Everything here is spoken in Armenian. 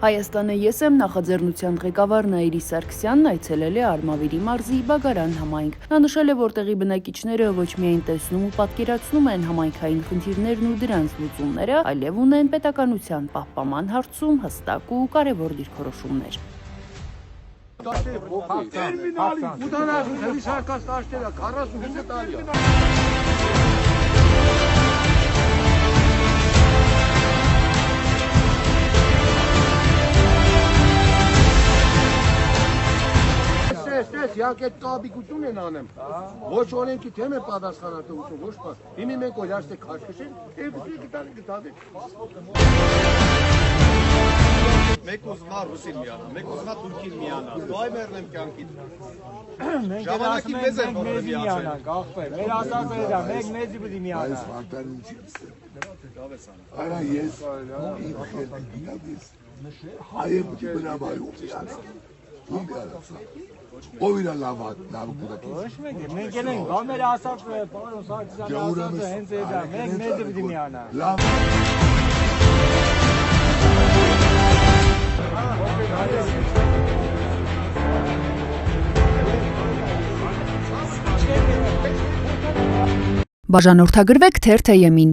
Հայաստանը ես եմ նախաձեռնության ղեկավար Նաիրի Սարգսյանն այցելել է Արմավիրի մարզի Բագարան համայնք։ Նա նշել է, որ տեղի բնակիչները ոչ միայն տեսնում ու պատկերացնում են համայնքային խնդիրներն ու դրանց լուծումները, այլև ունեն պետականության պահպանման հարցում հստակ ու կարևոր դիրքորոշումներ։ Յանք այդ կաբիկություն են անեմ, ոչ օրենքի թեմ է պատասխանատվություն, ոչ պատ, հիմի մենք որ երաշտ է քաշ կշեն, երկուսի գտանեք։ Մեկ ուզմա ռուսին միանա, մեկ ուզմա թուրքին միանա, դու այ մերնեմ կյանքիդ։ Ժամանակի մեզ են բոլորը միանանք, աղբեր, մեր ասածը դա, մեկ մեզի պիտի միանա։ Այս վարտարին չեմ Արա ես իմ խելքի գինավիս, հայը պիտի բնավայում միանա, դու միանացա, ով իրա լավ կուտակից։ Ոչ մեկ է, մենք էլ ենք, մեր ասած, պարոն Սարգսյանը ասածը հենց է դա, մեկ մեզի պիտի միանա։ Բաժանորդագրվեք թերթ Եմին։